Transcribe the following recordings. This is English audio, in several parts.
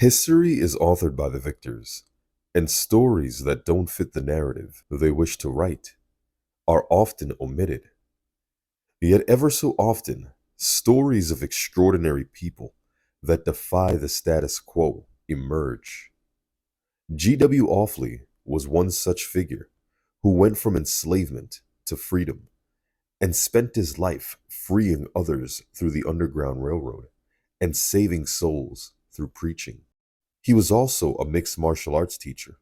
History is authored by the victors, and stories that don't fit the narrative they wish to write are often omitted. Yet, ever so often, stories of extraordinary people that defy the status quo emerge. G.W. Awfuley was one such figure who went from enslavement to freedom and spent his life freeing others through the Underground Railroad and saving souls through preaching. He was also a mixed martial arts teacher.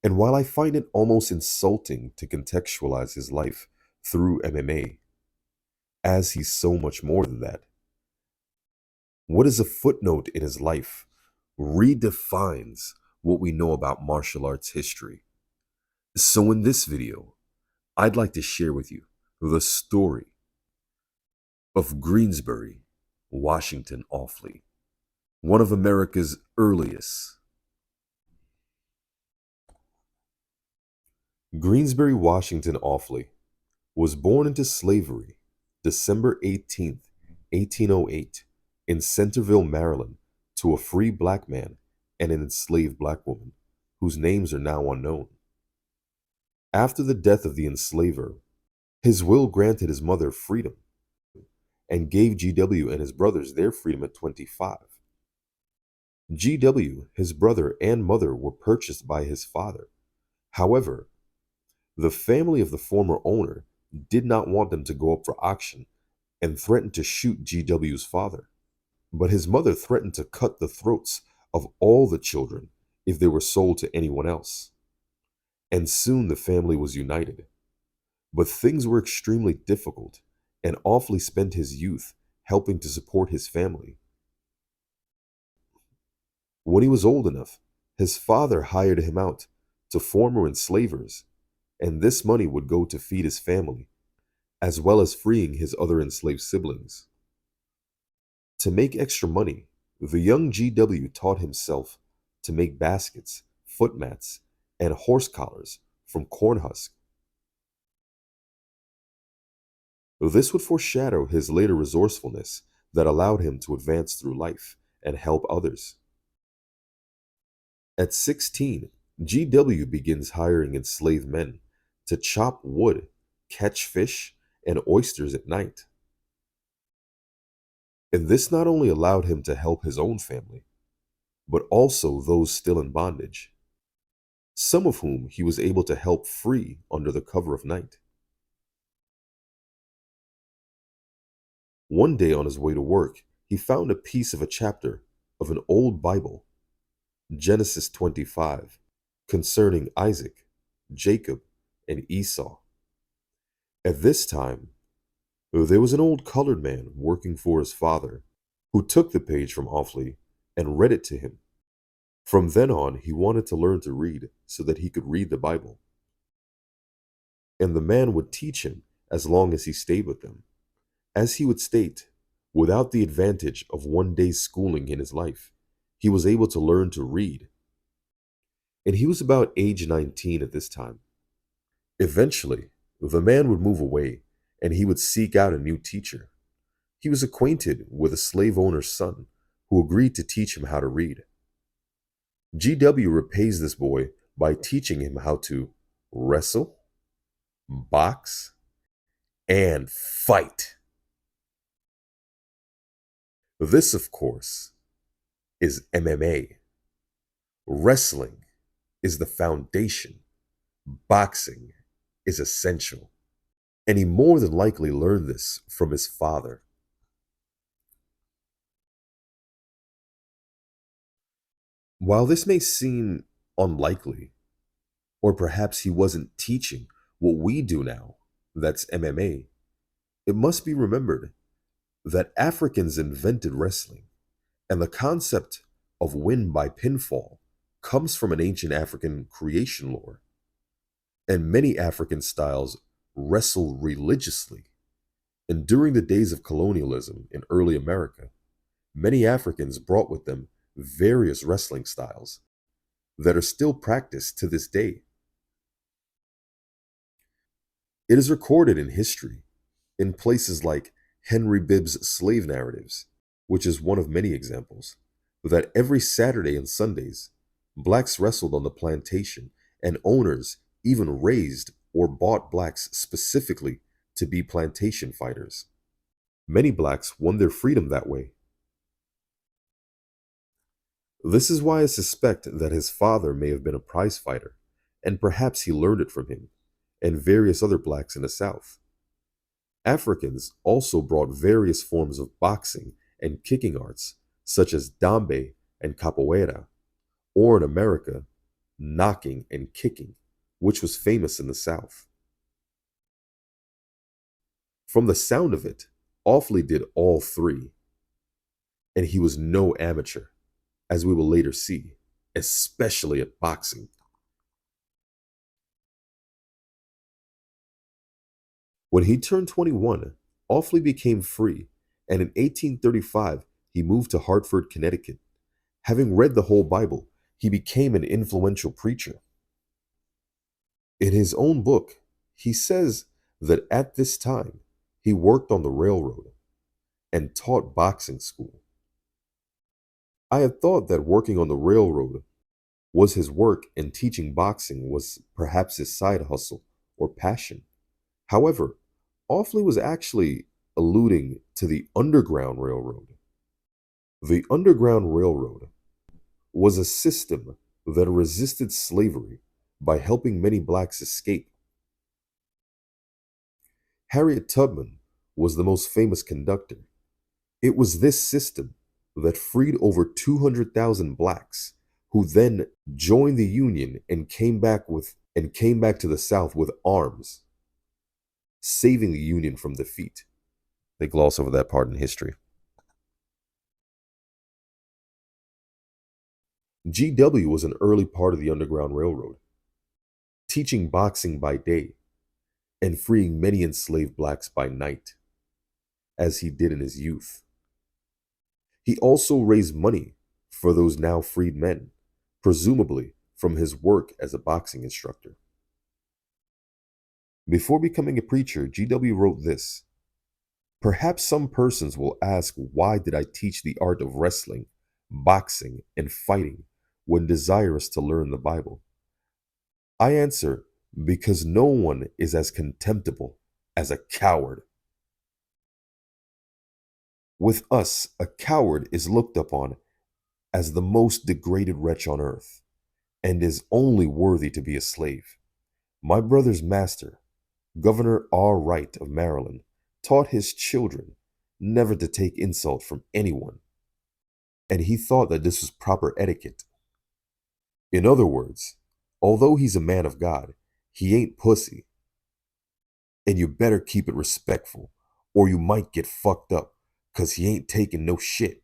And while I find it almost insulting to contextualize his life through MMA, as he's so much more than that, what is a footnote in his life redefines what we know about martial arts history. So in this video, I'd like to share with you the story of Greensbury, Washington Awfuley, one of America's earliest. Greensbury, Washington Awfuley was born into slavery December 18th, 1808, in Centerville, Maryland, to a free black man and an enslaved black woman, whose names are now unknown. After the death of the enslaver, his will granted his mother freedom and gave G.W. and his brothers their freedom at 25. G.W., his brother, and mother were purchased by his father. However, the family of the former owner did not want them to go up for auction and threatened to shoot G.W.'s father. But his mother threatened to cut the throats of all the children if they were sold to anyone else. And soon the family was united. But things were extremely difficult, and Awfuley spent his youth helping to support his family. When he was old enough, his father hired him out to former enslavers, and this money would go to feed his family, as well as freeing his other enslaved siblings. To make extra money, the young G.W. taught himself to make baskets, foot mats, and horse collars from corn husk. This would foreshadow his later resourcefulness that allowed him to advance through life and help others. At 16, G.W. begins hiring enslaved men to chop wood, catch fish, and oysters at night. And this not only allowed him to help his own family, but also those still in bondage, some of whom he was able to help free under the cover of night. One day on his way to work, he found a piece of a chapter of an old Bible, Genesis 25, concerning Isaac, Jacob, and Esau. At this time, there was an old colored man working for his father who took the page from Awfuley and read it to him. From then on, he wanted to learn to read so that he could read the Bible. And the man would teach him as long as he stayed with them. As he would state, without the advantage of one day's schooling in his life, he was able to learn to read. And he was about age 19 at this time. Eventually, the man would move away and he would seek out a new teacher. He was acquainted with a slave owner's son who agreed to teach him how to read. G.W. repays this boy by teaching him how to wrestle, box, and fight. This, of course, is MMA. Wrestling is the foundation. Boxing is essential. And he more than likely learned this from his father. While this may seem unlikely, or perhaps he wasn't teaching what we do now, that's MMA, it must be remembered that Africans invented wrestling, and the concept of win by pinfall comes from an ancient African creation lore. And many African styles wrestle religiously. And during the days of colonialism in early America, many Africans brought with them various wrestling styles that are still practiced to this day. It is recorded in history in places like Henry Bibb's slave narratives, which is one of many examples, that every Saturday and Sundays, blacks wrestled on the plantation, and owners even raised or bought blacks specifically to be plantation fighters. Many blacks won their freedom that way. This is why I suspect that his father may have been a prize fighter, and perhaps he learned it from him and various other blacks in the South. Africans also brought various forms of boxing and kicking arts, such as dambe and capoeira, or in America, knocking and kicking, which was famous in the South. From the sound of it, Offley did all three, and he was no amateur, as we will later see, especially at boxing. When he turned 21, Offley became free, and in 1835 he moved to Hartford, Connecticut. Having read the whole Bible, he became an influential preacher. In his own book, he says that at this time he worked on the railroad and taught boxing school. I had thought that working on the railroad was his work and teaching boxing was perhaps his side hustle or passion. However, Offley was actually alluding to the Underground Railroad. The Underground Railroad was a system that resisted slavery by helping many blacks escape. Harriet Tubman was the most famous conductor. It was this system that freed over 200,000 blacks who then joined the Union and came back to the South with arms, saving the Union from defeat. They gloss over that part in history. GW was an early part of the Underground Railroad, teaching boxing by day and freeing many enslaved blacks by night, as he did in his youth. He also raised money for those now freed men, presumably from his work as a boxing instructor. Before becoming a preacher, GW wrote this: "Perhaps some persons will ask, why did I teach the art of wrestling, boxing, and fighting when desirous to learn the Bible? I answer, because no one is as contemptible as a coward. With us, a coward is looked upon as the most degraded wretch on earth, and is only worthy to be a slave. My brother's master, Governor R. Wright of Maryland, taught his children never to take insult from anyone, and he thought that this was proper etiquette. In other words, although he's a man of God, he ain't pussy, and you better keep it respectful, or you might get fucked up, 'cause he ain't taking no shit."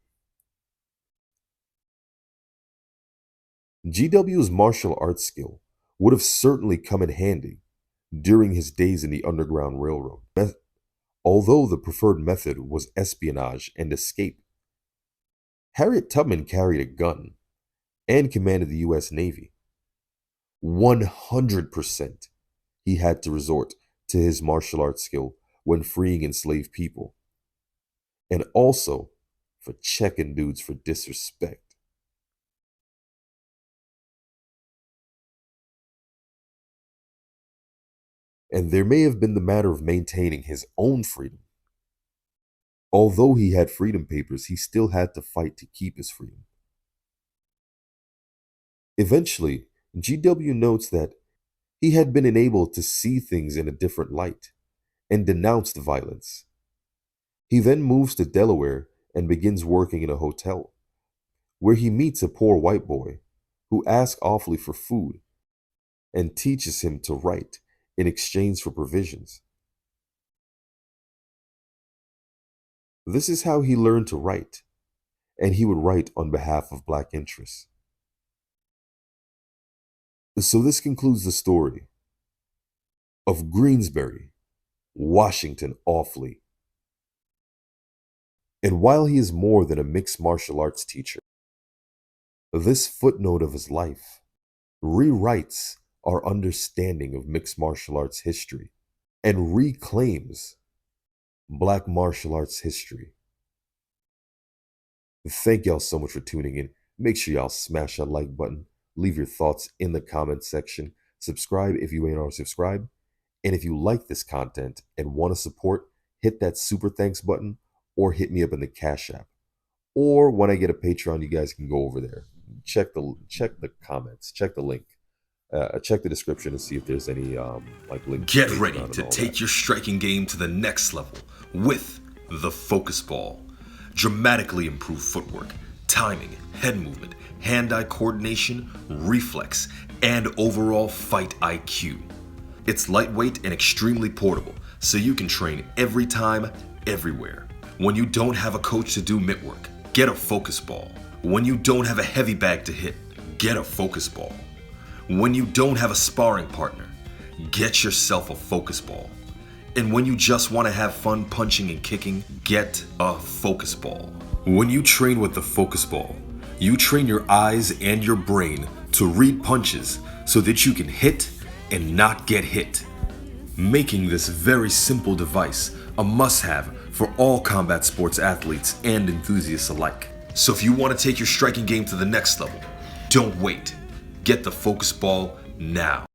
GW's martial arts skill would have certainly come in handy during his days in the Underground Railroad, although the preferred method was espionage and escape. Harriet Tubman carried a gun and commanded the U.S. Navy. 100% he had to resort to his martial arts skill when freeing enslaved people, and also for checking dudes for disrespect. And there may have been the matter of maintaining his own freedom. Although he had freedom papers, he still had to fight to keep his freedom. Eventually, GW notes that he had been enabled to see things in a different light and denounced violence. He then moves to Delaware and begins working in a hotel, where he meets a poor white boy who asks Offley for food and teaches him to write in exchange for provisions. This is how he learned to write, and he would write on behalf of black interests. So this concludes the story of Greensbury, Washington Offley. And while he is more than a mixed martial arts teacher, this footnote of his life rewrites our understanding of mixed martial arts history and reclaims black martial arts history. Thank y'all so much for tuning in. Make sure y'all smash that like button. Leave your thoughts in the comment section. Subscribe if you ain't already subscribed. And if you like this content and want to support, hit that super thanks button or hit me up in the Cash App. Or when I get a Patreon, you guys can go over there. Check the comments, check the link. Check the description and see if there's any links. Get ready to take your striking game to the next level with the Focus Ball. Dramatically improve footwork, timing, head movement, hand-eye coordination, reflex, and overall fight IQ. It's lightweight and extremely portable, so you can train every time, everywhere. When you don't have a coach to do mitt work, get a Focus Ball. When you don't have a heavy bag to hit, get a Focus Ball. When you don't have a sparring partner, get yourself a Focus Ball. And when you just want to have fun punching and kicking, get a Focus Ball. When you train with the Focus Ball, you train your eyes and your brain to read punches so that you can hit and not get hit, making this very simple device a must-have for all combat sports athletes and enthusiasts alike. So if you want to take your striking game to the next level, don't wait. Get the Focus Ball now.